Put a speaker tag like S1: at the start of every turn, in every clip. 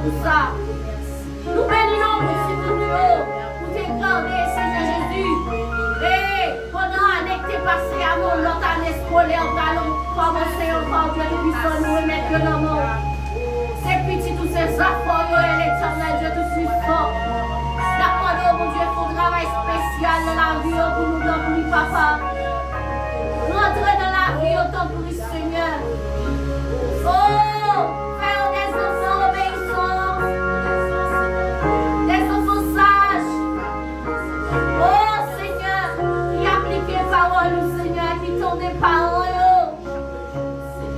S1: pour ça. Nous bénissons aussi pour nous, pour te garder, Seigneur Jésus. Et pendant l'année que tu es passée à mon l'autre année scolaire, nous allons commencer encore Dieu tout-puissant, nous remettre dans le monde. Ces petits, tous ces affaires, et l'éternel Dieu tout-puissant. D'accord, mon Dieu, il faut un travail spécial dans la vie pour nous donner, papa. Rentrer dans la vie autant pour le Seigneur. Oh, faire des enfants obéissants, des enfants sages. Oh Seigneur, qui appliquent les paroles, Seigneur, qui tournent des paroles.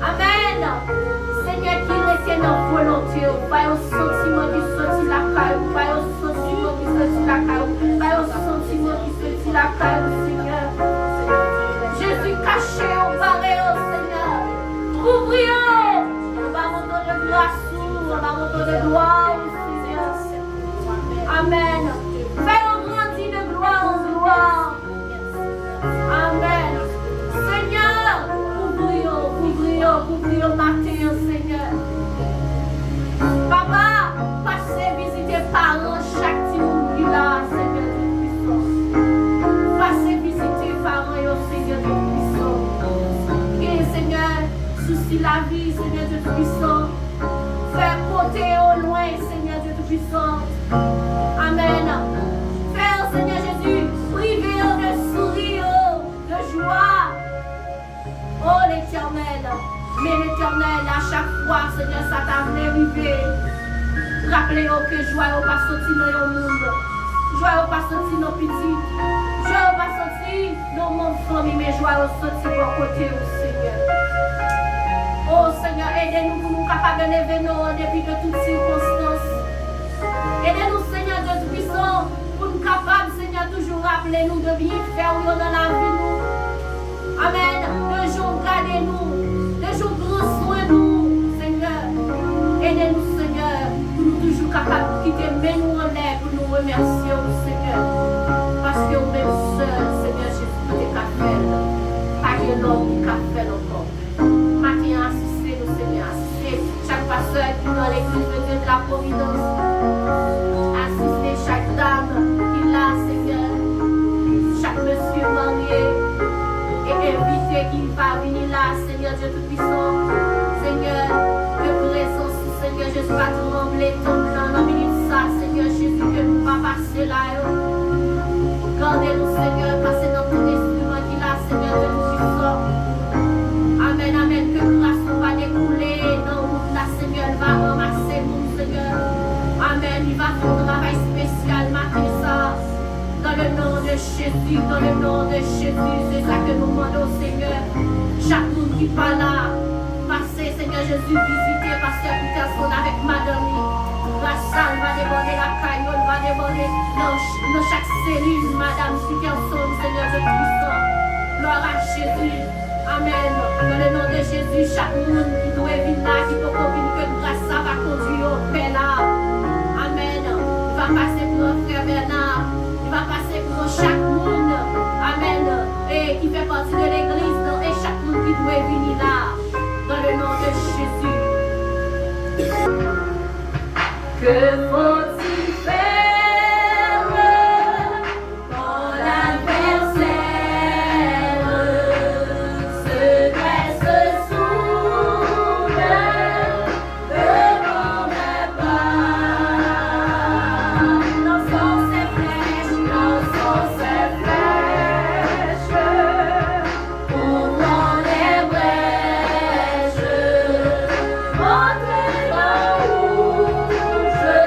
S1: Amen. Seigneur, qui reste dans volonté, pas au sentiment qui sortit la caille, pas au sentiment qui sortit la caille, pas au sentiment qui sortit la caille, Seigneur. Jésus caché au barré, oh Seigneur. Ouvrions. On va monter de grâce, on va monter de gloire, Seigneur. Amen. Fais-nous grandir de gloire en gloire. Amen. Seigneur, ouvrons matin, Seigneur. Papa, passez visiter parents chaque jour qui là, Seigneur Tout-Puissant. Passez visiter parents, Seigneur Tout-Puissant. Et Seigneur, soucie la vie, Seigneur Dieu Tout-Puissant. Faire porter au loin, Seigneur Dieu Tout-Puissant. Amen. Faire, Seigneur Jésus, priver de sourire, de joie. Oh l'Éternel. Mais l'Éternel, à chaque fois, Seigneur, ça t'a arrivé. Rappelez-vous que joie n'est pas sorti dans le monde. Joie n'est pas sorti dans le petit. Joie n'est pas sorti dans mon famille, mais joie est sorti pour côté au Seigneur. Oh Seigneur, aidez-nous pour nous capables de lever nos depuis de toutes circonstances. Aidez-nous, Seigneur Dieu puissant, pour nous capables, Seigneur, toujours rappeler nous de bien faire dans la vie. Nous. Amen. De jour, gardez-nous. De jour, grand soin nous, Seigneur. Aidez-nous, Seigneur, pour nous toujours capables de quitter, mais nous en l'air pour nous remercier, Seigneur. Parce que nous-mêmes seuls, Seigneur Jésus, qui est fait. Pas que l'homme qui a fait encore. Maintenant, assistez-nous, Seigneur. Assistez chaque pasteur qui est dans l'église de Dieu de la Providence. Assistez chaque dame qui est là, Seigneur. Chaque monsieur marié. Et inviter qu'il va venir là, Seigneur Dieu Tout-Puissant. Seigneur, que présence, Seigneur Jésus va trembler, tomber dans la minute ça, Seigneur Jésus, que nous va passer là. Gardez-nous, Seigneur, passez dans ton instrument qui est là, Seigneur Dieu Tout-Puissant. Amen, amen, que grâce nous va découler dans le monde là, Seigneur, il va ramasser nous, Seigneur. Amen, il va faire un travail spécial, matin ça. Dans le nom de Jésus, dans le nom de Jésus, c'est ça que nous demandons, Seigneur. Chaque monde qui parle là, passez, Seigneur Jésus, visiter, pasteur Peterson avec madame. La salle va déborder, la caillole va déborder dans chaque cellule, madame Peterson, Seigneur Dieu puissant. Gloire à Jésus. Amen. Dans le nom de Jésus, chaque monde qui doit venir là, qui peut venir, que grâce ça va conduire au Père là. Amen. Il va passer pour notre frère Bernard. Il va passer pour chaque monde, amen, et qui fait partie de l'église, et chaque monde qui doit venir là, dans le nom de Jésus. Que faut-il faire quand l'adversaire se dresse soudain devant mes pas? Lançons ses flèches, ouvrons les brèches, montrez-nous où je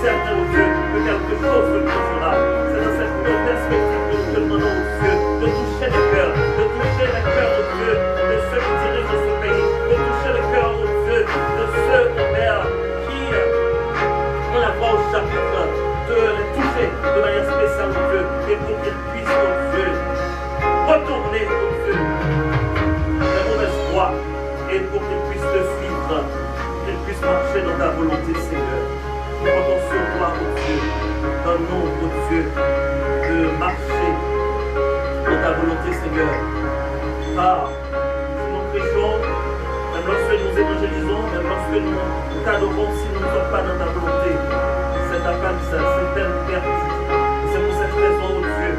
S2: Certains, oh Dieu, que quelque chose se produira. C'est dans cette perspective, nous te demandons, oh Dieu, de toucher les cœurs, oh Dieu, de ceux qui dirigent ce pays, de toucher le cœur, oh Dieu, de ceux, oh Père, qui ont la voix au chapitre, de les toucher de manière spéciale, oh Dieu, et pour qu'ils puissent, oh Dieu, retourner, oh Dieu, la mauvaise voie, et pour qu'ils puissent te suivre, qu'ils puissent marcher dans ta volonté, Seigneur. Nous comptons sur toi, oh Dieu, donne-nous, oh Dieu, de marcher dans ta volonté, Seigneur. Car si nous prêchons, même lorsque nous évangélisons, même lorsque nous t'adorons, si nous ne sommes pas dans ta volonté, c'est ta femme, c'est telle perte. C'est pour cette raison, oh Dieu,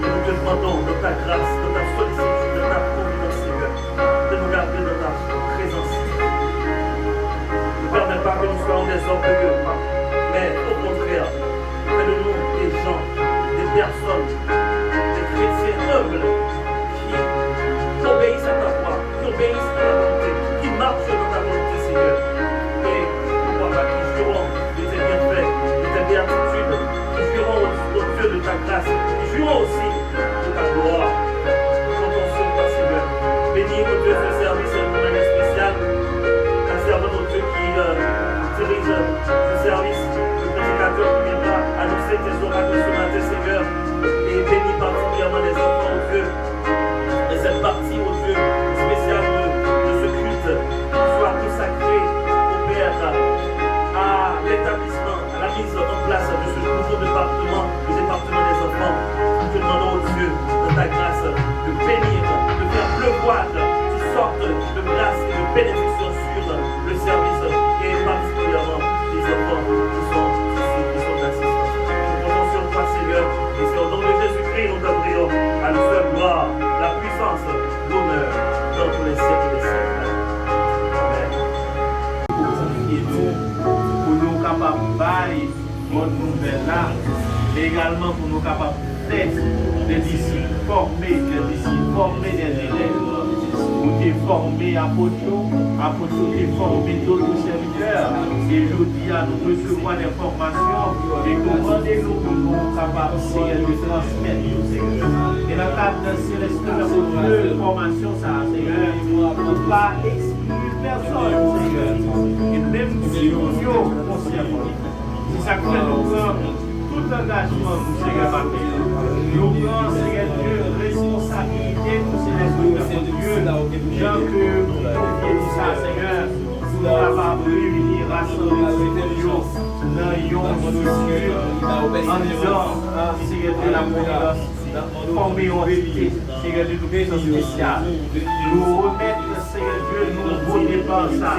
S2: que nous te demandons de ta grâce, de ta sollicitude, de ta providence, Seigneur, de nous garder dans ta présence. Ne permets pas que nous soyons des orgueilleux, mais au contraire, fais de nous des gens, des personnes, des chrétiens humbles qui obéissent à ta voix, qui obéissent à ta volonté, qui marchent dans ta volonté, Seigneur. Et pourquoi pas qui jurons de tes bienfaits, de tes béatitudes, qui jurons au Dieu de ta grâce, qui jurons aussi de ta gloire. Nous comptons sur toi, Seigneur. Bénis, mon Dieu, ce service d'une manière spéciale. Ta servante, mon Dieu, qui dirige ce service, le prédicateur qui viendra annoncer tes oracles ce matin, Seigneur. Et bénis particulièrement les enfants, oh Dieu. Et cette partie, oh Dieu, spéciale de ce culte, soit consacrée au Père, à l'établissement, à la mise en place de ce nouveau département, le département des enfants. Nous te demandons, oh Dieu, dans ta grâce, de bénir, de faire pleuvoir toutes sortes de grâce et de bénédictions sur le service et particulièrement les enfants qui sont ici, qui sont d'assistance. Nous comptons sur toi, Seigneur, et c'est au nom de Jésus-Christ nous te prions, à nous seule gloire, la puissance, l'honneur, dans tous les siècles des siècles. Amen.
S3: Pour nous capables de bailler bonne nouvelle là, également pour nous capables de faire des disciples formés, des élèves. Pour te former apôtres te former d'autres serviteurs. Et je dis à nous recevoir des formations et commandez-nous pour nous capables de transmettre. Et dans le cadre de ces formations, ça, Seigneur, ne pas exclure personne, Seigneur. Et même si nous sommes conscients, si ça fait nous prendre tout engagement pour Seigneur matin, nous prenons, Seigneur Dieu, responsabilité pour ces Dieu, Jean que nous confions ça, Seigneur, pour nous capables de réunir, rassembler Dieu dans une structure, en disant, Seigneur Dieu, la providence, former une réalité, Seigneur Dieu, nous faisons spécial. Nous remettre, Seigneur Dieu, nous voter par ça.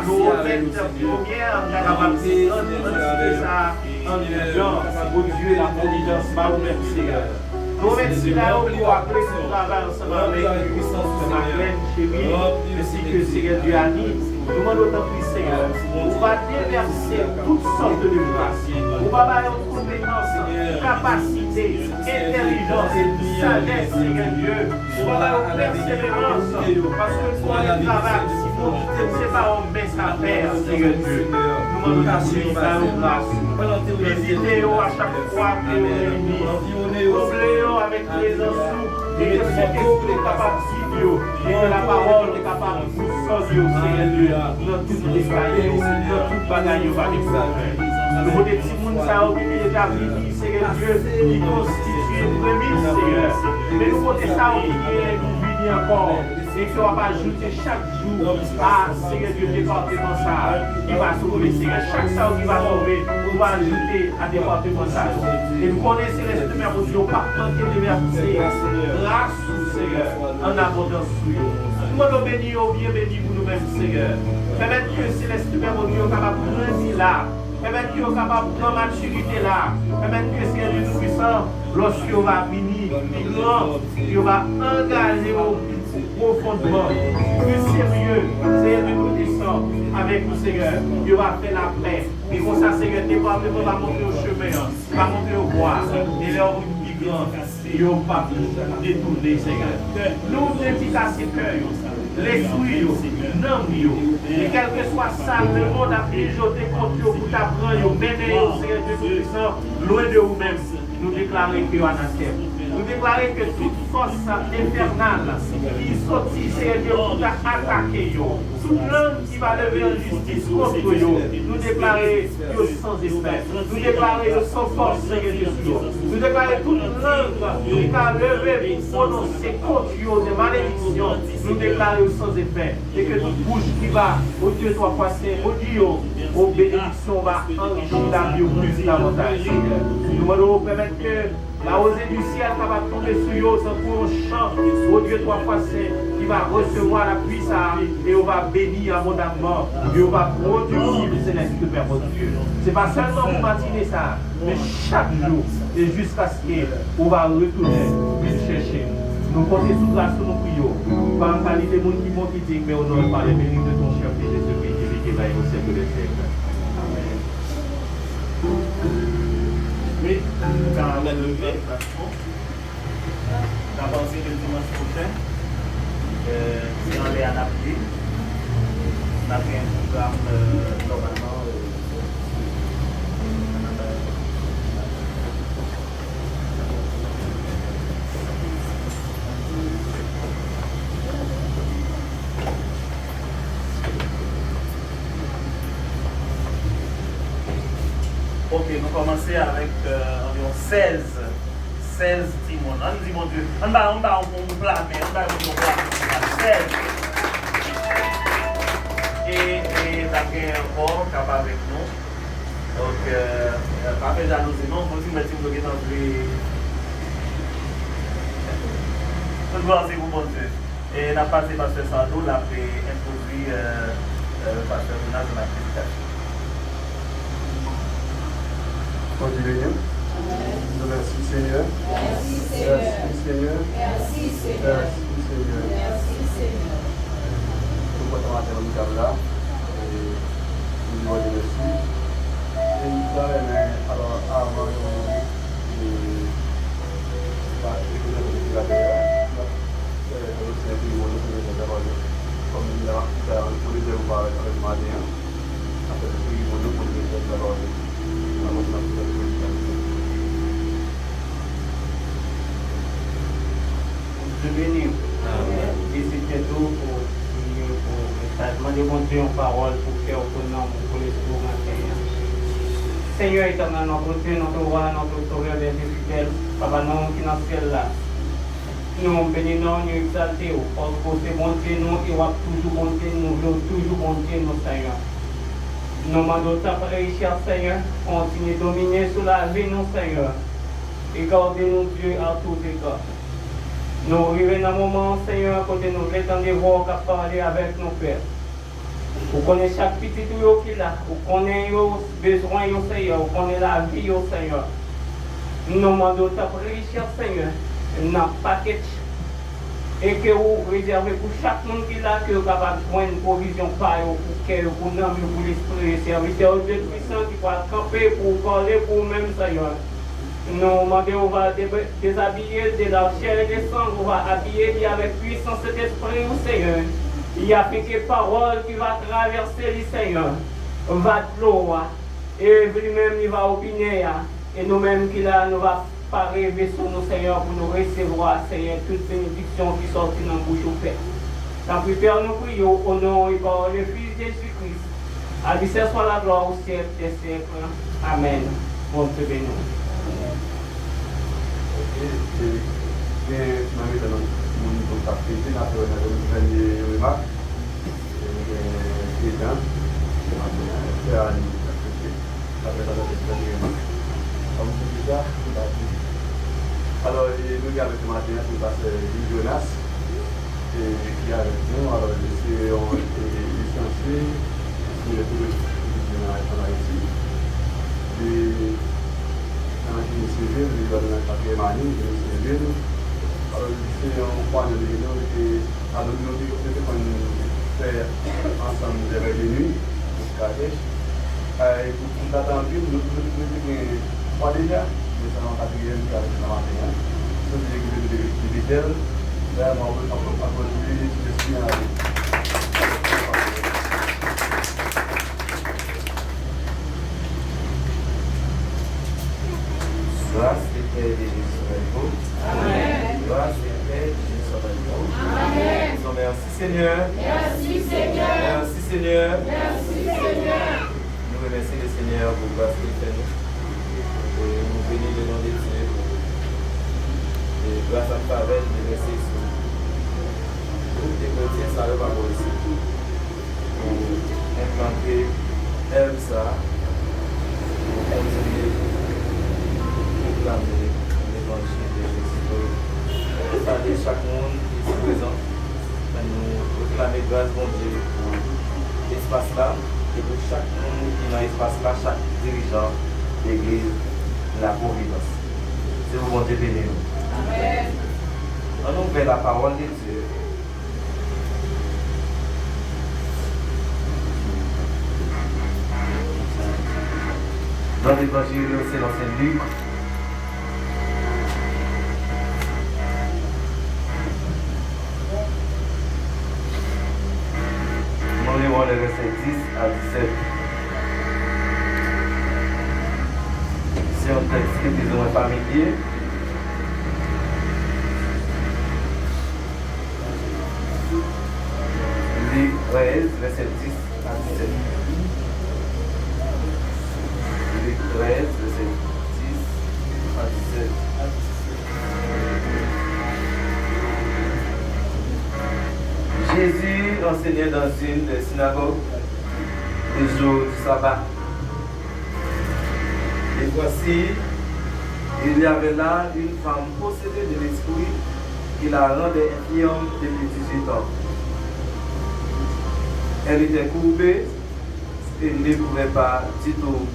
S3: Nous remettre première, capacité, ça, en disant, pour Dieu, la providence, par nous, Seigneur. Nous remercions là pour après ce travail ensemble avec Marlène, Chérie, ainsi que Seigneur Dieu Annie. Nous demandons autant plus, Seigneur. On va déverser toutes sortes de grâces. On va avoir compétences, capacité, intelligence, sagesse, Seigneur Dieu. On va avoir persévérance. Parce que pour le travail, sinon, c'est pas on met sa terre, Seigneur Dieu. Nous demandons aussi dans nos grâces. Visitez-nous à chaque fois que nous réunissons. Oubliez-nous avec les ensembles. Et que cet esprit est capable de Dieu. Et que la parole est capable de nous sortir, Seigneur Dieu. Dans tout le détail, dans toute bagaille, on va nous faire. Nous avons des petits mouns qui déjà vivent, Seigneur Dieu, qui constituent une prémisse, Seigneur. Mais nous avons des ça qui nous encore. Et qu'on va ajouter chaque jour à Seigneur Dieu département ça qui va sauver Seigneur. Chaque ça qui va sauver, on va ajouter à département ça. Et nous connaissons les premières choses, nous ne pas manquer de verser grâce Seigneur en abondance sur nous. Nous nous bénissons, bien bénis pour nous-mêmes Seigneur. Permettez que Céleste mon Dieu capable de grandir là. Permettez que capable de prendre maturité là. Permettez que Seigneur Dieu Tout-Puissant, lorsqu'il va venir, il va engager profondément, plus sérieux, Seigneur de nous descend avec nous, Seigneur. Il va faire la paix. Et comme ça, Seigneur, département va monter au chemin, va monter au bois. Et là, on dit grand, il va pas détourner, Seigneur. Nous, petit à ses cœurs, les fruits, non, et quel que soit ça, le monde a mijoté contre vous, pour t'apprendre, mener, Seigneur Dieu Tout-Puissant, loin de vous-même. nous déclarons que anathème. Nous déclarons que toute force infernale qui sortit, Seigneur Dieu, pour attaquer, toute langue qui va lever en justice contre eux, nous déclarons que sans espèce. Nous déclarons que sans force, Seigneur Dieu. Nous déclarons toute langue qui va lever pour prononcer contre eux des malédictions. Nous déclarons sans effet. Et que toute bouche qui va au Dieu soit passé, au Dieu, aux bénédictions va enrichir la vie plus davantage, Seigneur. Nous demandons permettre que la rosée du ciel va tomber sur eux sans pour un chant, au Dieu trois fois saint, qui va recevoir la puissance et on va bénir abondamment et on va produire le céleste Père mon Dieu. Ce n'est pas seulement pour matiner ça, mais chaque jour et jusqu'à ce qu'on va retourner, puis chercher. Nous comptons sous grâce, nous prions, par la qualité de monde qui m'ont quitté, mais au nom par les mérites de ton cher Fils Jésus-Christ, qui va au siècle des siècles. Amen.
S2: Oui, quand on a levé, la pensée de dimanche prochain, c'est dans les Anapli. On a fait un programme normalement. Ok, nous commençons avec environ 16 timons. On dit mon Dieu, on va blâmer, on va blâmer. 16. Et d'après un corps capable avec nous. Donc, pas de jalousie, non, vous dites, mais si vous êtes entré. Toute gloire, c'est vous, mon Dieu. Et n'a passé Pasteur Sando, l'a fait introduire Pasteur Jonas dans la prédication.
S4: Continuez. Merci Seigneur.
S1: Merci Seigneur.
S4: Merci Seigneur.
S1: Merci Seigneur.
S4: Merci Seigneur.
S1: Merci Seigneur.
S4: Nous portons la terre de là. Et nous nous remercions. Et nous allons alors avant de la terre. Comme nous l'avons pour les devoirs avec le Malien. Après, nous allons pour les devoirs.
S5: Je bénis. Et c'était tout pour demander mon Dieu en parole pour faire autonome pour les jours matin. Seigneur éternel, notre Dieu, notre roi, notre sauveur des fidèles, Papa, nous qui dans le ciel là. Nous bénissons, nous exaltons, parce que c'est bon Dieu, nous, et va toujours bon Dieu, nous voulons toujours bon Dieu, nous, Seigneur. Nous demandons ta cher Seigneur, continue de dominer sur la vie, nous, Seigneur, et gardez-nous, Dieu, à tous égards. Nous arrivons dans un moment, Seigneur, côté nous voulons de voir qu'à parler avec nos pères. Vous connaissez chaque petit tuyau qui est là, vous connaissez les besoins, Seigneur, vous connaissez la vie, Seigneur. Nous demandons ta cher Seigneur, dans paquet et que vous réservez pour chaque monde qui est là, que vous êtes capable de prendre une provision par vous, pour que vous n'ayez pour l'esprit, serviteur de puissant qui va camper pour parler pour vous-même, Seigneur. Nous demandons, on va déshabiller de la chair et des sang, on va habiller avec puissance cet esprit, Seigneur. Il y a quelques paroles qui va traverser le Seigneur, va de l'eau, et lui-même il va opiner, et nous-mêmes qui là, nous va pas rêver sur nous, Seigneur, pour nous recevoir, Seigneur, toute bénédiction qui sort dans la bouche au Père. La prière, nous prions au nom et par le Fils de Jésus-Christ. À lui soit la gloire au siècle des siècles. Amen. Bon Dieu béni.
S4: Ok, et maintenant, nous avons participé à une remarque. Et bien, c'est à nous. Alors, nous avons ce matin pour passer Jonas, qui est avec nous. Alors, ils ont été licenciés sur le tourisme en Haïti. Et dans le civil, ils ont donné un papier mani, le civil. Alors, c'est un point de vue qui a donné nous faire ensemble des revenus pour Kadesh. Et pour l'attendre, nous avons déjà. Nous sommes en quatrième qui avec la matin. Nous sommes l'équipe de Vitel. Vraiment, on peut continuer de suivre la vie.
S6: Ça, c'est paix de Jésus soit avec vous.
S1: Amen.
S6: Grâce et paix de Jésus soit avec vous.
S1: Amen.
S6: Disons merci Seigneur.
S1: Merci Seigneur.
S6: Merci Seigneur.
S1: Merci Seigneur.
S6: Nous remercions le Seigneur pour grâce qu'il fait nous. Et nous bénissons le nom de Dieu. Et grâce à faveur, nous remercions sur tous les chrétiens, ça va pas aussi. Pour implanter ça, pour continuer, pour proclamer l'évangile de Jésus. Ça dit chaque monde qui est présent, nous proclamer grâce bon Dieu pour l'espace là. Et pour chaque monde qui est dans l'espace là, chaque dirigeant de l'église, la providence. C'est vous, bon Dieu, béni.
S1: Amen.
S6: On nous fait la parole de Dieu. Dans l'évangile, c'est l'ancien Luc. Nous lirons les versets 10 à 17. C'est un texte qui est plus ou moins familier. Luc 13, verset 10 à 17. Luc 13, verset 10 à 17. Jésus enseignait dans une des synagogues le jour du sabbat. Et voici, il y avait là une femme possédée de l'esprit qui la rendait infirme depuis 18 ans. Elle était courbée et ne pouvait pas du tout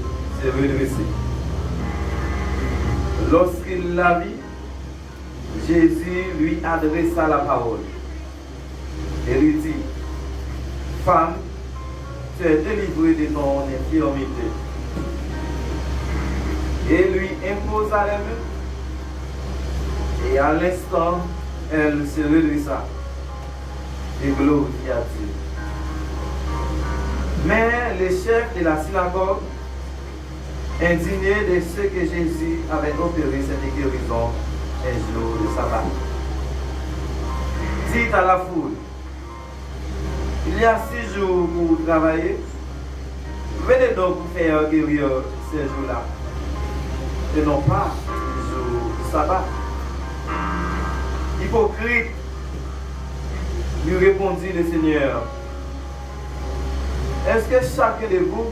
S6: se redresser. Lorsqu'il la vit, Jésus lui adressa la parole et lui dit: Femme, tu es délivrée de ton infirmité. Et lui imposa les mains, et à l'instant, elle se redressa et glorifia Dieu. Mais les chefs de la synagogue, indignés de ce que Jésus avait opéré cette guérison un jour de sabbat, dit à la foule: il y a 6 jours pour travailler, venez donc pour faire guérir ces jours-là, et non pas le jour du sabbat. Hypocrite, lui répondit le Seigneur, est-ce que chacun de vous,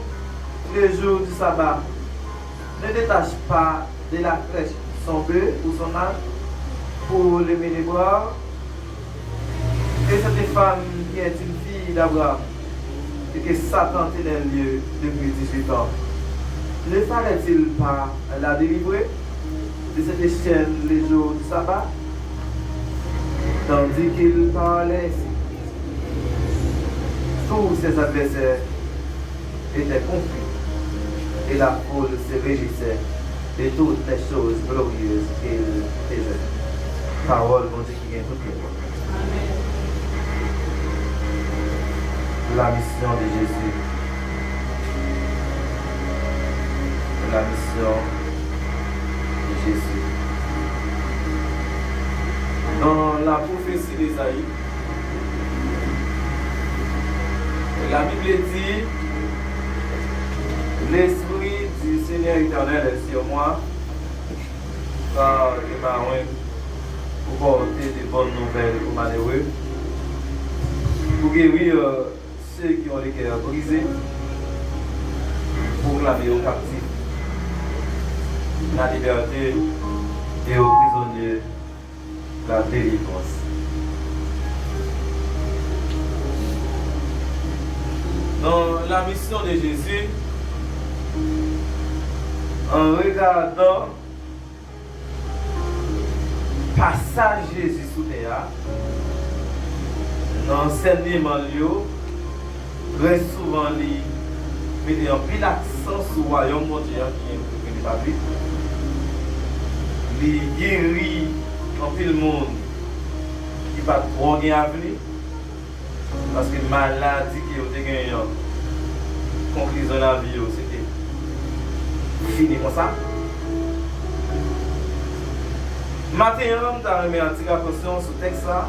S6: le jour du sabbat, ne détache pas de la crèche son bœuf ou son âne pour le mener boire? Et cette femme qui est une fille d'Abraham et que Satan tenait lieu depuis 18 ans, ne fallait-il pas la délivrer de cette chaîne les jours du sabbat? Tandis qu'il parlait ainsi, tous ses adversaires étaient confus et la foule se réjouissait de toutes les choses glorieuses qu'il faisait. Parole, bon Dieu, qui vient toutes les fois. La mission de Jésus. La mission de Jésus. Dans la prophétie d'Ésaïe, la Bible dit: l'Esprit du Seigneur éternel est sur moi, car il m'a oint pour porter de bonnes nouvelles aux malheureux, pour guérir ceux qui ont les cœurs brisés, pour proclamer aux captifs la liberté et aux prisonniers la délivrance. Dans la mission de Jésus, en regardant passage Jésus sous terre, dans l'enseignement, très souvent, il met un pile accent sur le royaume de Dieu qui est le public. Il guérit en pile monde qui n'a pas trop bien à venir. Parce que maladie qui a été gagnée, conclusion de la vie, c'était fini comme ça. Matin, on a remis un petit attention sur le texte là.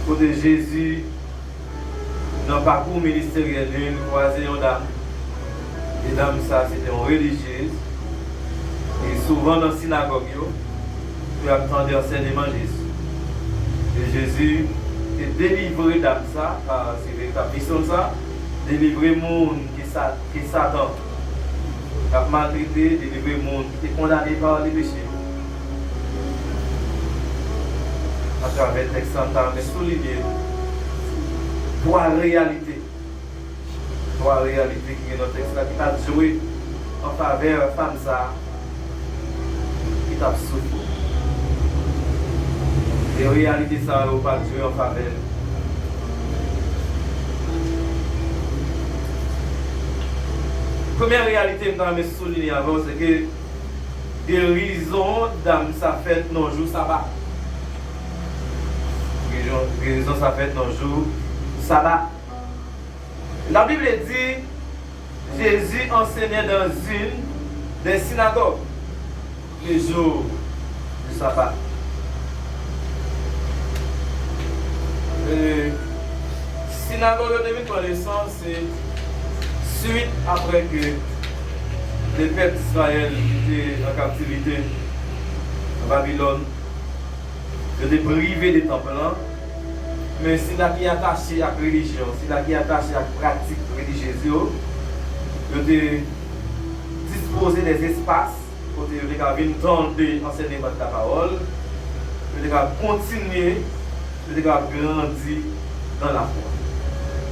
S6: Côté Jésus, dans le parcours ministériel, il croisait une dame. Et dame, ça, c'était une religieuse. Et souvent dans la synagogue, il attendait l'enseignement de Jésus. Et Jésus est délivré d'âme ça, c'est véritable mission ça, délivrer le monde qui est Satan. Il a maltraité, délivrer le monde qui est condamné par les péchés. À travers le texte, on mais souligner trois réalités. Trois réalités qui est dans le texte là, qui a joué en faveur de la femme ça, qui t'a souffert. Et en réalité, ça n'a pas joué en faveur. Première réalité, je vais souligner avant, c'est que guérison d'âme, ça fait dans le jour sabbat. Guérison, ça fait dans le jour sabbat. La Bible dit Jésus enseignait dans une des synagogues le jour du sabbat. Synagogue de connaissance, c'est suite après que les peuples d'Israël étaient en captivité en Babylone, ils étaient privés des temples, mais c'est là qui est attaché à la religion, c'est là qui est attaché à la pratique religieuse, ils étaient disposés des espaces pour qu'ils viennent entendre l'enseignement de la parole, ils devaient continuer. Il a grandi dans la foi.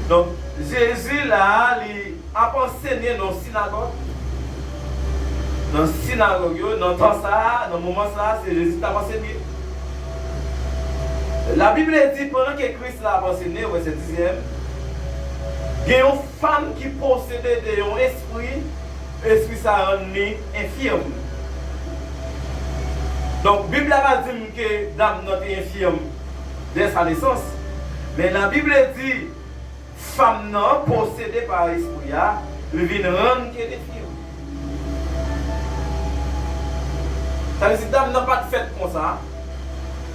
S6: Donc, Jésus là, il a enseigné dans la synagogue. Dans la synagogue, dans le temps ça, dans le moment ça, c'est Jésus qui a enseigné. La Bible dit pendant que Christ l'a enseigné, verset 10e, il y a une femme qui possédait un esprit ça a rendu infirme. Donc, la Bible a dit que dame n'est infirme dès sa naissance. Mais la Bible dit, femme non possédée par l'esprit, elle vient rendre qu'elle est infirme. Ça veut dire que dame n'a pas de fait comme ça.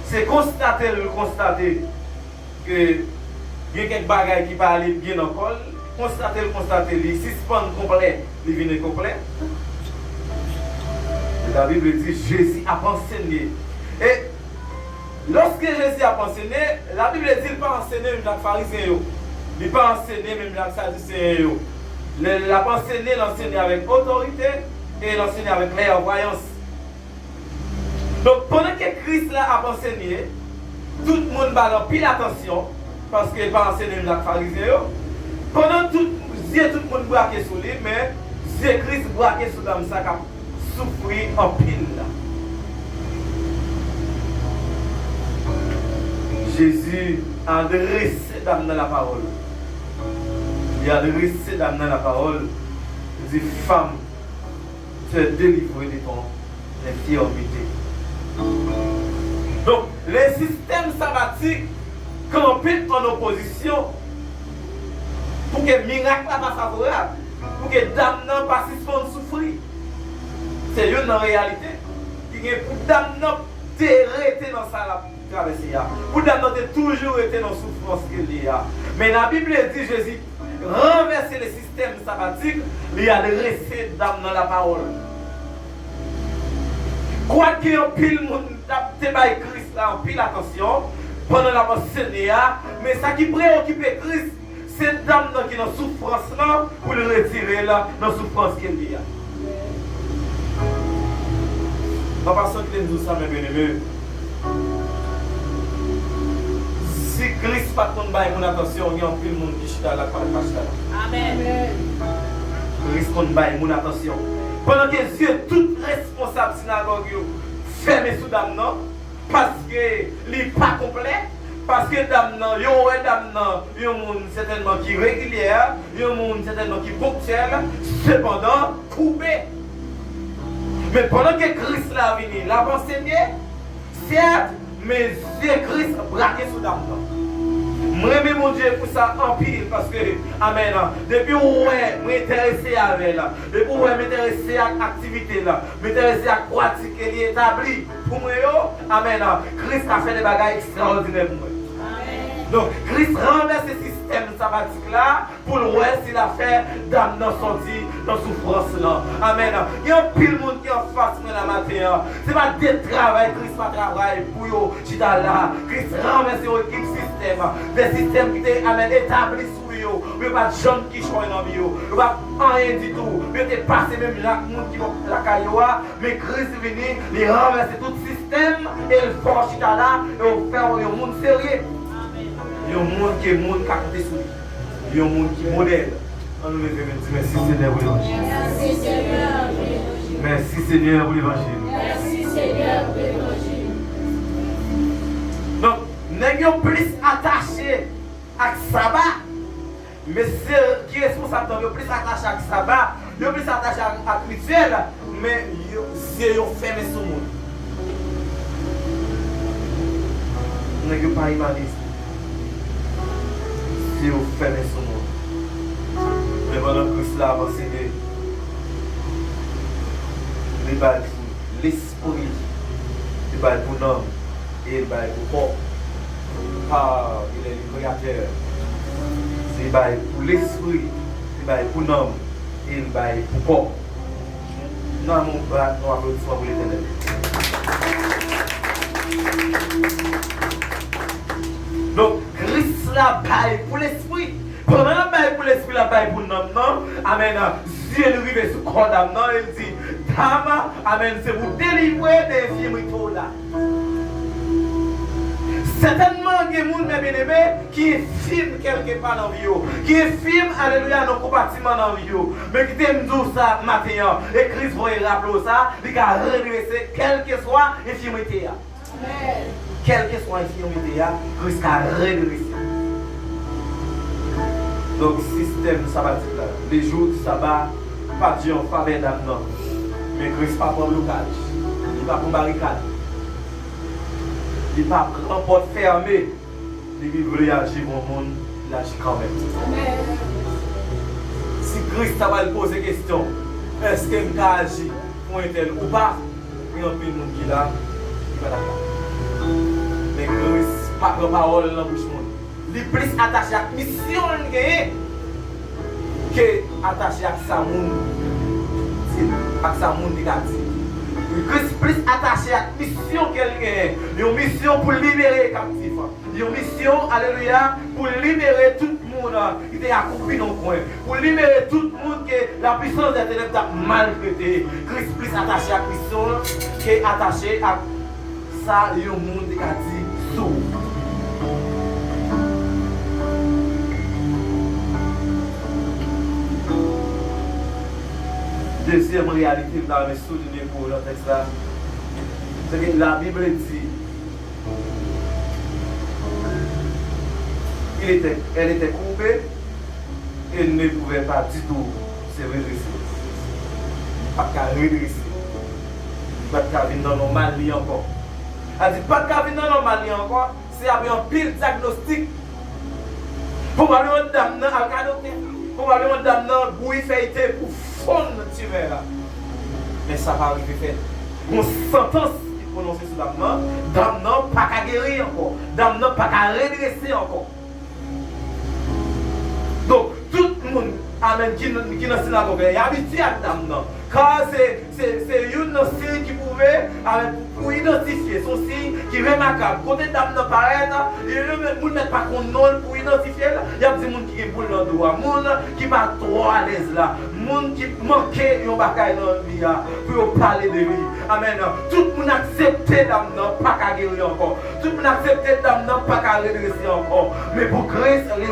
S6: C'est constater que il y a quelques bagages qui parlent bien encore. Constater, il suspend complet, il vient complet. La Bible dit Jésus a enseigné. Et lorsque Jésus a enseigné, la Bible dit qu'il n'a pas enseigné même les pharisiens. Il n'a pas enseigné même les sadducéens. Il a enseigné, l'enseigné avec autorité et l'enseigné avec clairvoyance. Donc pendant que Christ a enseigné, tout le monde va en pile attention parce qu'il n'a pas enseigné même les pharisiens. Pendant tout le monde braqué sur lui, mais Christ braqué sur l'homme ça a souffert en pile. Jésus a adressé dans la parole. Il a adressé dans la parole. Il dit, femme, tu es délivrée de ton infirmité. Donc, les systèmes sabbatiques campent en opposition pour que le miracle ne soit pas favorable, pour que dame ne pas souffrir. C'est une réalité. Qui est pour dame ne rester dans sa traversée. Pour dame ne toujours été dans la souffrance qu'il y a. Mais la Bible dit Jésus renverser le système sabbatique, il a adressé dame dans la parole. Quoi qu'il y ait un pile monde qui Christ là, en pile attention pendant la enseigné, mais ça qui préoccupe Christ, c'est dame qui est dans la souffrance là pour le retirer là dans la souffrance qu'il y a. La personne qui nous dit ça, mes bien-aimés, si Christ n'a pas de mon attention, il y a un peu de monde qui chita là, pas de chita là.
S1: Amen.
S6: Christ n'a mon attention. Pendant que Dieu est tout responsable de la synagogue, fermé sous dame, parce que il n'est pas complet, parce que dame, il y a un monde certainement qui est régulier, il y a un monde certainement qui est ponctuel, cependant, coupé. Mais pendant que Christ l'a venu, il a enseigné, certes, mais Christ braqué sous dame.
S3: Moi, mon Dieu, pour ça en pile, parce que, amen, depuis où je m'intéresse à elle, depuis où je m'intéresse à l'activité, m'intéresse à la pratique qui est établie, pour moi, amen, Christ a fait des bagages extraordinaires pour moi. Donc, Christ renverse ce système sabbatique là pour le voir s'il a fait d'âme dans sortie, dans souffrance là. Amen. Il y a un pile monde qui est en face de la matin. Ce n'est pas des travail, Christ pas travail pour eux. Chita là. Christ renverse l'équipe système. Des systèmes qui étaient établis sous eux. Mais pas de gens qui choisissent dans eux. Mais pas rien du tout. Mais ils passé même là, monde qui va la cailloua. Mais Christ est venu, il renverse tout le système et il force Chita là et il fait un monde sérieux. Il y a un monde qui est monde qui a compté sur lui. Il y a un monde qui est modèle. On nous lève et dit merci Seigneur pour l'évangile.
S1: Merci Seigneur pour l'évangile.
S3: Merci Seigneur pour l'évangile.
S1: Merci Seigneur pour l'évangile.
S3: Donc, nous sommes plus attachés à sabbat. Mais ceux qui sont responsables, nous sommes plus attachés à sabbat. Nous sommes plus attachés à rituel. Mais ils sont fermés sur le monde. Nous ne pouvons pas imaginer. Si vous fermez ce monde, mais pendant que cela avance, il va pour l'esprit, il va pour l'homme et il va pour le corps. Car il est le créateur. Il va pour l'esprit, il va pour l'homme et il va pour le corps. Nous avons un applaudissement pour l'Éternel. Donc, Christ la baille pour l'esprit. Pendant la baille pour l'esprit, la baille pour l'homme, non? Amen. Dieu lui arrive sur le corps d'âme, non? Il dit, dame, amen, c'est vous délivrer des infirmités là. Certainement, il y a des gens, mes bien-aimés, qui filment quelque part dans la vie, qui filment, alléluia, nos compartiments dans la vie, mais qui t'aiment tout ça matin, et Christ va rappeler ça, il a redressé, quelle que soit l'infirmité.
S1: Amen.
S3: Quelle que soit l'infirmité, Christ a redressé. Donc, système sabbatique là, les jours du sabbat, pas Dieu en faveur d'âme, non. Mais Christ pas pour blocage, il pas pour barricade, il pas pour porte fermée. Il veut agir dans le monde, il agit quand même.
S1: Amen.
S3: Si Christ va lui poser question, est-ce qu'il peut agir pour un tel ou pas, il y a un peu de monde qui est là, il va d'accord. Mais Christ pas de parole dans la bouche. Il est plus attaché à la mission que attaché à sa monde. À sa monde négatif. Christ est plus attaché à la mission qu'elle a. Il y a une mission pour libérer les captifs. Il y a une mission, alléluia, pour libérer tout le monde qui était accroupi dans le coin. Pour libérer tout le monde que la puissance des ténèbres a maltraité. Christ est plus attaché à la mission qu'attaché à ça. Il y a un monde qui a dit sourd. Deuxième réalité que je vais souligner pour le texte là, c'est que la Bible dit elle était coupée, elle ne pouvait pas du tout se redresser. Pas qu'à redresser. Pas qu'à venir dans le normal encore. Elle dit pas qu'à venir dans le normal encore, c'est avec un pile diagnostic. Pour aller en dame dans le pour aller en dame dans le bruit fait pour fondre le tumeur là. Mais ça va arriver fait. Une sentence qui est prononcée sur dame non, pas qu'à guérir encore. Dame non, pas qu'à redresser encore. Donc, tout le monde amen, qui est dans la synagogue est habitué à dame non. Car c'est une signe qui pouvait, pour identifier, son signe qui est remarquable. Côté dame non paraît, il ne met pas qu'on non pour identifier. Il y a des gens qui ont boule dans le doigt, des gens qui ne sont pas trop à l'aise là, des gens qui manquent de bagaille dans la vie pour parler de lui. Amen. Tout le monde accepte dame non, pas qu'à guérir encore. Tout le monde accepte dame non, pas qu'à redresser encore. Mais pour Christ, il y a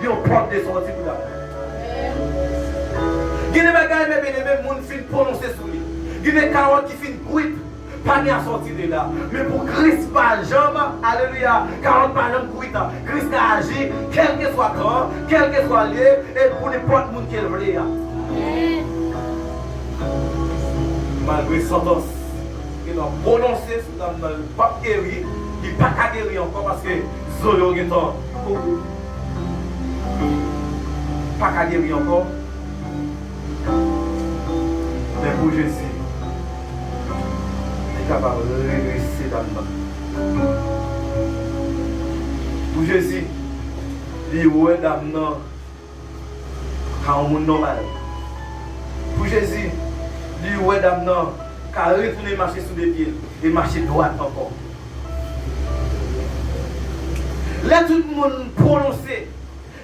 S3: une porte de sortie pour dame. Il y a des bagages, mais les gens qui prononcent sur lui. Il y a des carottes qui finissent cuites, pas bien sortir de là. Mais pour Christ, pas jamais, alléluia, carottes pas jamais cuites. Christ a agi, quel que soit grand, quel que soit lieu, et pour n'importe monde qu'il veut. Malgré sentence, il a prononcé sur le pape guéri, qui n'est pas guéri encore parce que Zolo est pas guéri encore. Mais pour Jésus, il est capable de regresser dans le monde. Pour Jésus, il est dans le monde quand on est normal. Pour Jésus, il est dans le monde quand on retourne marcher sous les pieds et marcher droit encore. Là, tout le monde prononcé.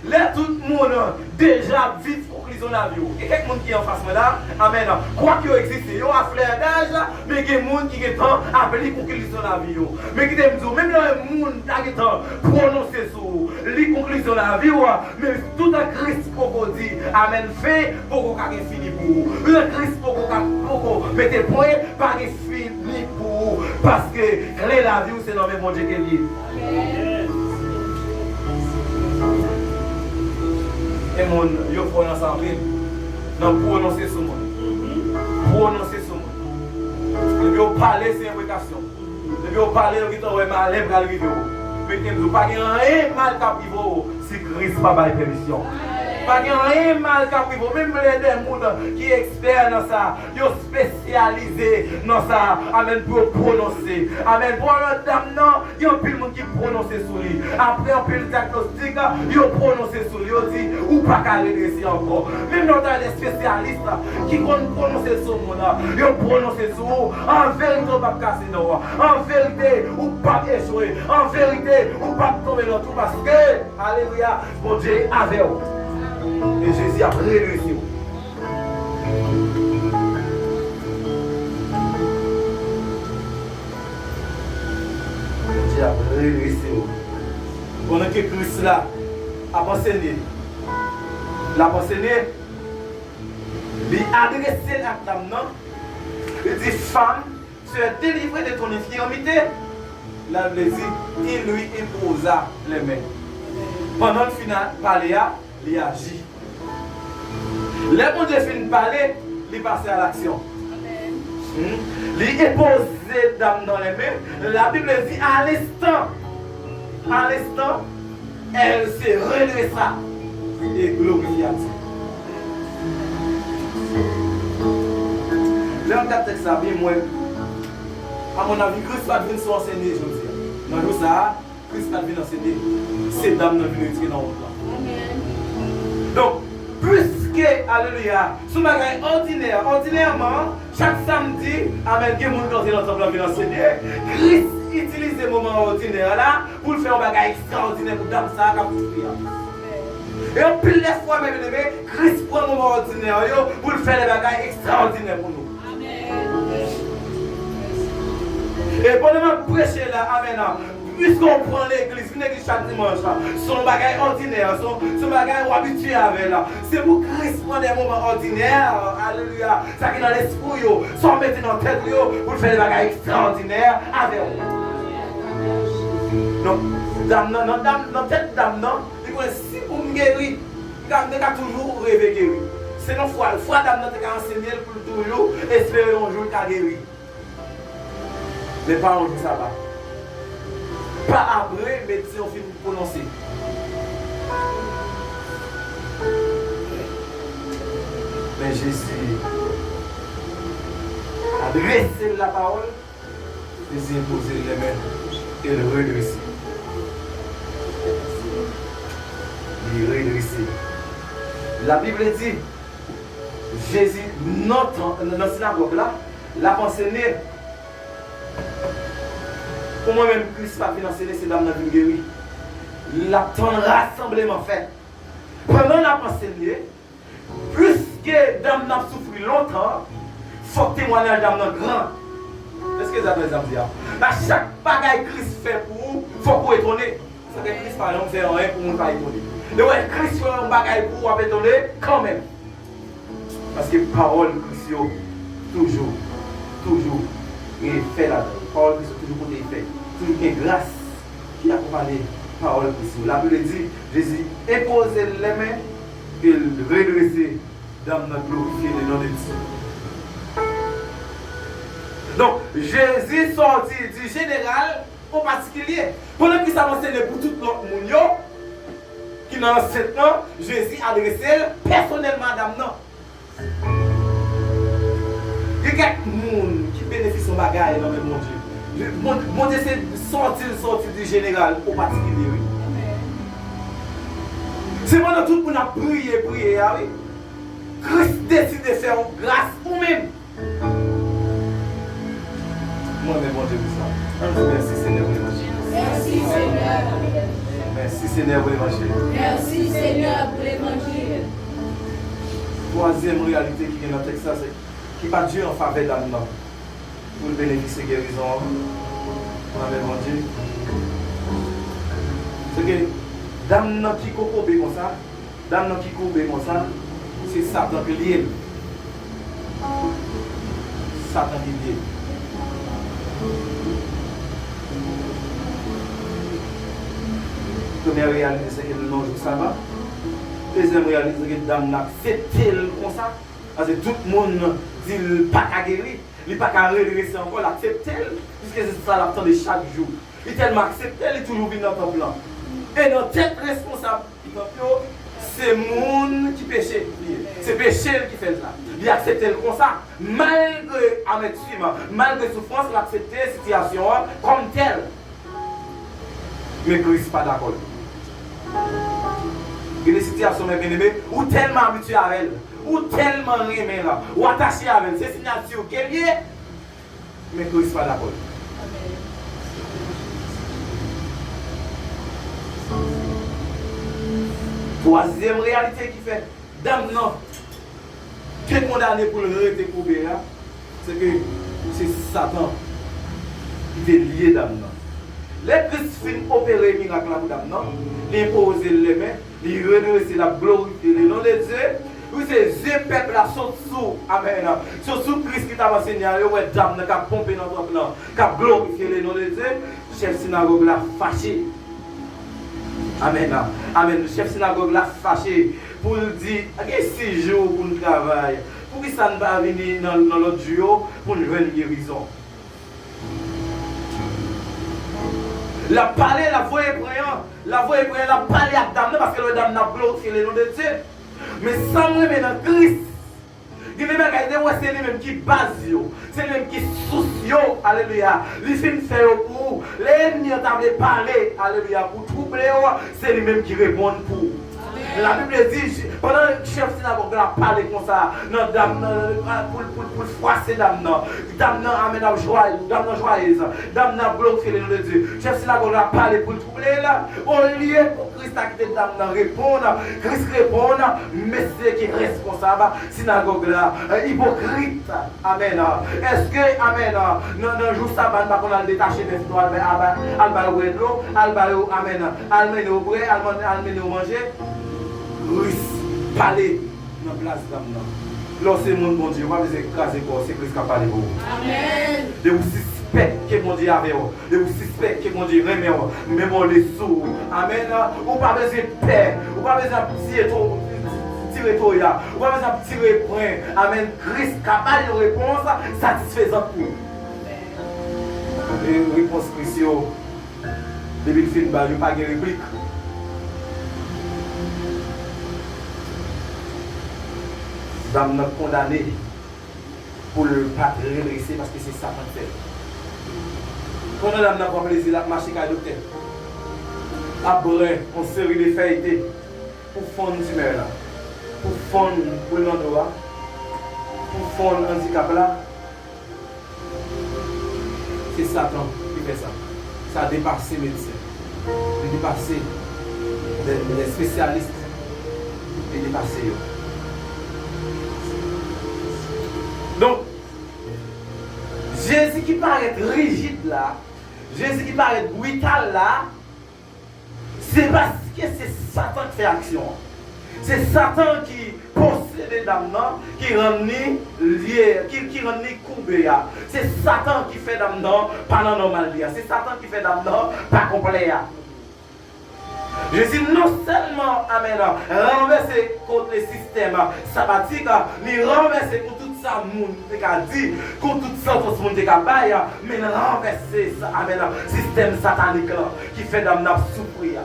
S3: Là, tout le monde déjà vit conclusion de la vie. Et quelqu'un qui est en face là, amen. Quoi qu'il existe, il y a un fleur d'âge, mais il y a des gens qui ont appelé conclusion de la vie. Mais qui même dans le monde qui ont prononcé sur les conclusions de la vie, mais tout un Christ pour dire, amen, fait pour qu'on ait fini pour vous. Le Christ pour qu'on mette point, pas fini pour vous. Parce que la vie, c'est dans le monde qui est lié. Et mon, yo prononce en ville, non prononcer ce mot. Prononcer ce mot. Depuis on parle, c'est une invocation. Depuis on parle, on dit que mal est mal arrivé. Mais il n'y a pas rien mal captivé si Christ n'a pas de permission. Pas rien mal captivé. Même les gens qui sont experts dans ça, ils sont spécialisés dans ça. Amen pour prononcer. Amen pour le dame, non, il y a un peu de monde qui prononce sur lui. Après un peu de diagnostic, ils ont prononcé sur lui. Ils ont dit, ou pas qu'à régresser encore. Même dans les spécialistes qui ont prononcé sur moi, ils ont prononcé sur vous. En vérité, on ne va pas casser non. En vérité, ou pas échouer. En vérité, ou pas tomber dans tout parce que, alléluia, mon Dieu est avec vous. Et Jésus a réussi. Jésus a réussi. Pendant que Christ là a enseigné, il a adressé à la dame, il dit femme, tu es délivrée de ton infirmité. La Bible dit, il lui imposa les mains. Pendant le final, Paléa, il agit. Les bon Dieu finit de parler, il passe à l'action. Il est posé dame dans les mains. La Bible dit à l'instant, elle se redressa et glorifia Dieu. J'ai un texte à bien moi. À mon avis, Christ va venir s'enseigner, je veux dire. Dans le ça, Christ va venir enseigner. Ces dames ne viennent retirer dans votre là. Donc, puisque, alléluia, sous ma gagne ordinairement, chaque samedi, amen, il y a des gens qui sont ensemble enseigner. Christ utilise ce moment ordinaire là pour faire un bagage extraordinaire pour dame ça, pour prier. Et en plus de fois, mes amis, Christ prend un moment ordinaire pour faire des bagages extraordinaires pour nous. Et pendant que je prêche là, amen, puisqu'on prend l'église chaque dimanche, son bagage ordinaire, son bagage habitué avec là. C'est pour Christ prendre des moments ordinaires, alléluia, ça qui est dans l'esprit, sans mettre dans la tête pour faire des bagages extraordinaires avec vous. Donc, dans tête dame, non, il dit si vous me guérir, vous avez toujours rêvé guérir. C'est une fois dame, vous avez enseigné pour toujours espérer un jour qu'à guérir. Mais pas un jour ça va. Pas après, mais si on finit de prononcer. Mais Jésus a dressé la parole, Jésus a posé les mains et le redressé. Il redressé. La Bible dit, Jésus, dans la synagogue là, l'a enseigné. Pour moi-même, Christ va financer ces dames dans une guérie. La ton rassemblement fait. Pendant la enseigné, puisque dame n'a souffert longtemps, il faut que témoignage dame n'a grand. Est-ce que vous avez exemple dire? Chaque bagaille Christ fait pour vous, il faut que vous étonnez. C'est que Christ par exemple fait rien pour vous pas étonner. Et ouais, Christ fait un bagaille pour vous étonner quand même. Parce que parole Christ toujours et fait la parole Christ toujours pour des faits. Toujours une grâce qui accompagne la parole Christ. La Bible dit, Jésus imposait les mains et redressait dans notre glorifié le nom de Dieu. Donc, Jésus sortit du général
S7: en particulier. Pendant que ça m'enseigne pour tout l'autre monde, qui dans 7 ans, Jésus adressé personnellement à dame non. Il y a quelques monde qui bénéficient de bagaille dans le monde Dieu. Mon Dieu, c'est sortir du général au particulier. Oui. C'est pendant tout le monde a prié, oui. Christ décide de faire grâce ou même. Moi, mon Dieu, pour ça. Merci Seigneur pour l'évangile.
S1: Merci Seigneur.
S7: Merci Seigneur pour l'évangile.
S1: Merci Seigneur pour l'évangile.
S7: Troisième réalité qui est dans le texte, c'est qui va Dieu en faveur d'âme pour le bénéfice de guérison. Amen, mon Dieu. C'est que dame qui coupe comme ça, dame qui coupe comme ça, c'est Satan qui est lié. Satan qui est lié. Première réalité, c'est que nous jouons ça va. Deuxième réalité, c'est que dame n'a accepté comme ça. Parce que tout le monde dit qu'il n'est pas guéri, il n'est pas redresser encore, l'accepter, puisque c'est ça l'attend de chaque jour. Il est tellement accepté, il est toujours venu dans ton plan. Et notre tête responsable, c'est le monde qui péche. C'est le péché qui fait ça. Il accepte comme ça, malgré amertume, malgré souffrance, il accepte la situation comme telle. Mais Christ n'est pas d'accord. Il y a des situations, mes bien-aimés, où tellement habitué à elle, ou tellement aimé là, ou attaché à elle, c'est signature qu'elle est, mais Christ n'est pas d'accord. Troisième réalité qui fait dame non, qui est condamné pour le redécouvrir, c'est que c'est Satan qui est lié dame non. Les Christ fin opérer miracle pour dame non, il pose les mains, il redresse la glorifier le nom de Dieu. Oui, c'est Dieu peuple là saute sous, amen. Saute sous Christ qui t'a enseigné, ouais dame qui a pompé dans ton plan, qui a glorifié le nom de Dieu. Chef synagogue l'a fâché. Amen. Amen. Le chef synagogue l'a fâché pour dire, il y a 6 jours pour nous travailler. Pour que ça ne va venir dans l'autre jour pour nous faire une guérison. La parler, la voix est priant. La voix est priant, la parler à dame parce que le dame n'a bloqué le nom de Dieu. Mais sans nous dans Christ, il est c'est lui-même qui base, c'est lui-même qui soucie, alléluia. Il fait faire pour l'ennemi t'a parlé, alléluia, pour troubler, c'est lui-même qui répond pour. La Bible dit, pendant que le chef synagogue a parlé comme ça, pour froisser dame, amène la joie, dame joyeuse, dame bloqué le nom de Dieu. Le chef synagogue a parlé pour le troubler là, au lieu pour Christ à quitter dame répondre, Christ répond, mais c'est qui est responsable, synagogue là, hypocrite, amen. Est-ce que, amen, non, jour sabbat, on a détaché des toiles, albaïo de l'eau, albaïo, amen, almène au bré, almène au manger. Christ parler dans la place d'âme. Lorsque mon bon Dieu, on va vous écraser quoi, c'est Christ qui a parlé pour vous. Amen. De vous suspect que mon Dieu avait, de vous suspect que mon Dieu remet, même on les sous. Amen. Ou pas besoin de paix, ou pas besoin de tirer tout, ou pas besoin de tirer point. Amen. Christ capable de réponse satisfaisante pour vous. Et réponse Christ, depuis le film, il n'y a pas de réplique. Dame n'a condamné pour le pas redresser parce que c'est ça qu'on fait. Quand la dame n'a pas plaisir à marcher avec le docteur, après, on série de feuilletés pour fondre du mer là, pour fondre pour l'endroit, pour fondre handicap là. C'est Satan qui fait ça. Ça a dépassé les médecins, il a dépassé les spécialistes, il a dépassé eux. Donc, Jésus qui paraît rigide là, Jésus qui paraît brutal là, c'est parce que c'est Satan qui fait action. C'est Satan qui possède les dames, qui rend lié, qui rend courbé. C'est Satan qui fait dames pas normal. C'est Satan qui fait dames pas complet. Jésus non seulement amen, renverser contre le système sabbatique, mais renverser contre tout ça, le monde a dit, contre tout ça, tout le monde a baillé, mais renverser ça, amen, système satanique là, qui fait d'amener souffrir.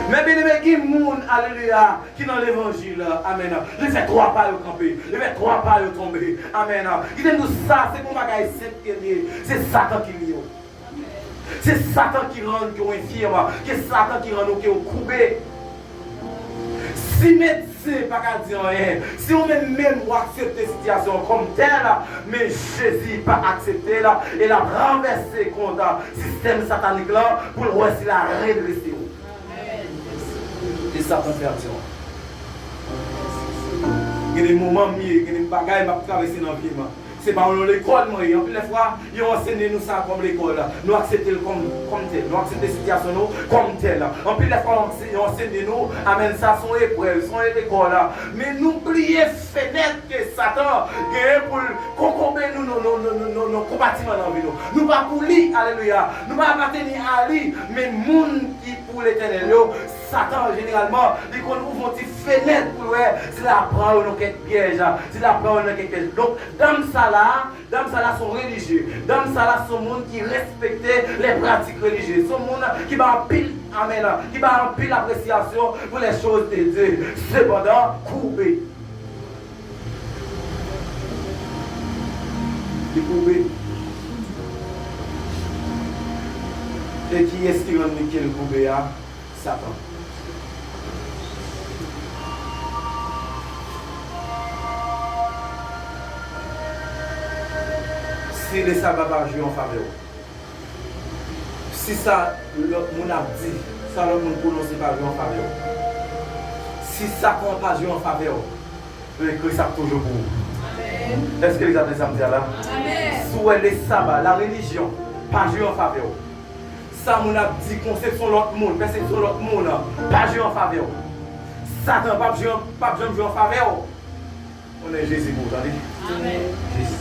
S7: Mais bien aimé, qui monde, alléluia, qui dans l'évangile, amen, il fait 3 pas au camper, il fait 3 pas au tomber, amen. Il dit nous ça, c'est pour bagaille c'est Satan qui lié. C'est Satan qui rend nous infirme, c'est Satan qui rend nous coupé. Si médecin pas qu'à dire rien, si on même accepter la situation comme telle, mais Jésus pas accepté là, et l'a renversé contre le système satanique là pour le voir s'il a redressé. C'est ça qu'on fait action. Il y a des moments, il y a des bagages qui ont traversé dans la vie. C'est pas l'école, moi. En plus, les fois, ils ont enseigné nous ça comme l'école. Nous acceptons comme tel. Nous acceptons la situation comme telle. En plus, les fois, ils ont enseigné nous, amène ça, son épreuve, son école. Mais n'oubliez fenêtre que Satan a pour concomber nous nos combattants dans la vie. Nous ne pas pour lui, alléluia. Nous ne pas appartenir à lui, mais monde qui pour l'éternel. Satan, généralement, il ouvre une fenêtre pour voir si la prend ou quelques pièges. Si la prend ou quelques pièges. Donc, dans ça là sont religieux. Dans ça là sont monde qui respectent les pratiques religieuses. Sont monde qui va en pile, amen, qui va en pile appréciation pour les choses de Dieu. Cependant, coupé. Coupé. Et qui est-ce qui va niquer le coupé? Satan. Si les sabbats va jouer en faveur, si ça, mon a dit, ça le monde prononce pas jouer en faveur, si ça ne pas jouer en faveur, le Christ a toujours pour vous. Est-ce que les amis ça me dit là? Si les sabbats, la religion, pas jouer en faveur, ça mon a dit, conception l'autre monde, perception l'autre monde, pas jouer en faveur. Satan pas jouer en faveur. On est Jésus, vous entendez?
S1: Amen.
S7: Jésus.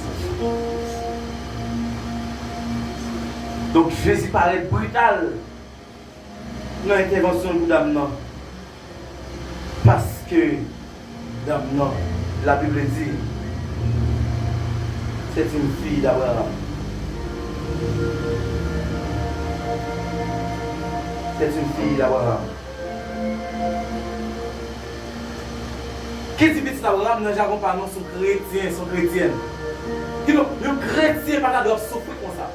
S7: Donc Jésus paraît brutal dans l'intervention de Dame. Parce que Dame, la Bible dit, c'est une fille d'Abraham. C'est une fille d'Abraham. Qui dit petit d'Abraham, nous n'avons pas non, sont chrétiens, sont chrétiennes. Les chrétiens pas doivent souffrir comme ça.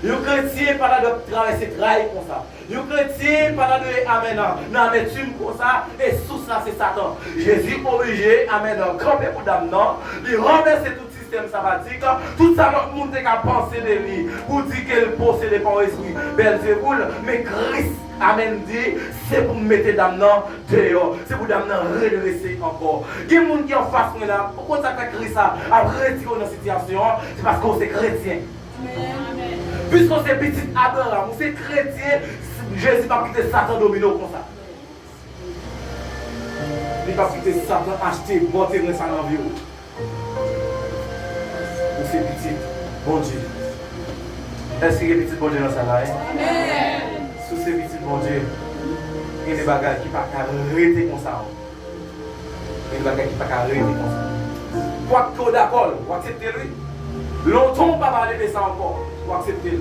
S7: Les chrétiens pas doivent traverser trahi comme ça. Les chrétiens pas doivent amen l'amertume comme ça. Et sous ça c'est Satan. Jésus obligé amen camper pour dame non. Il renverser tout système sabbatique. Tout ça le monde qui a pensé de lui pour dire qu'elle possède par l'esprit Belzéboul. Mais Christ amen dit c'est pour mettre dame non dehors. C'est pour dame non redresser encore. Il y a des gens qui en face là. Pourquoi ça fait Christ ça a retiré dans la situation? C'est parce qu'on est chrétien.
S1: Amen.
S7: Puisqu'on c'est petit Abraham, on c'est chrétien, Jésus va quitter Satan domino comme ça. Il va quitter Satan acheter, monter dans sa vie. On c'est petit, bon Dieu. Est-ce qu'il y a petit bon Dieu dans sa vie?
S1: Amen.
S7: Sous ces petits bon Dieu, il y a des bagages qui ne peuvent pas arrêter comme ça. Il y a des bagages qui ne peuvent pas arrêter comme ça. Quoi que tu es d'accord, vous acceptez lui? Longtemps, on ne va pas parler de ça encore. Pour accepter.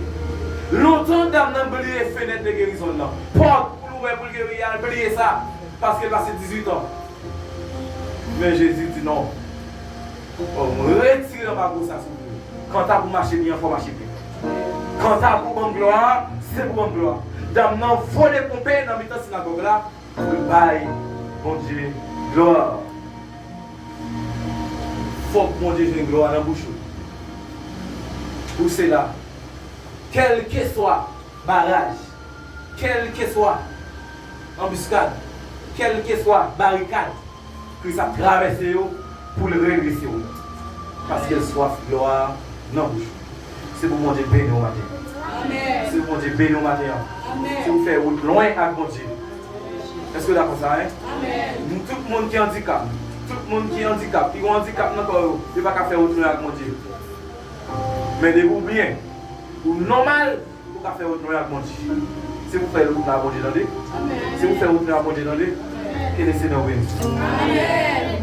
S7: Longtemps, dame n'a pas oublié les fenêtres de guérison là. Porte pour nous, pour guérir, elle a oublié ça. Parce qu'elle a 18 ans. Mais Jésus dit non. On retire ma bouche à souffrir. Quand tu as pour marcher bien, il faut marcher bien. Quand tu as pour bonne gloire, c'est pour bonne gloire. Dame n'a pas volé pomper dans la synagogue là. Pour le bail, bon Dieu, gloire. Il faut que mon Dieu ait une gloire dans la bouche. Pour cela, quel que soit barrage, quel que soit embuscade, quel que soit barricade, que ça traverse pour le régresser. Parce qu'elle soit gloire dans la bouche. C'est pour mon Dieu béni au matin.
S1: Amen.
S7: C'est pour mon Dieu béni au matin.
S1: Amen.
S7: Si vous faites route loin avec mon Dieu. Est-ce que d'accord ça?
S1: Amen.
S7: Tout le monde qui est handicap, tout le monde qui est handicap, qui a un handicap dans le corps, il ne peut pas faire route loin avec mon Dieu. Mais de vous bien, ou normal, vous pouvez faire votre nom à mon Dieu. Si vous faites le route à mon Dieu, si vous faites le route à mon Dieu, et laissez-nous venir.
S1: Amen.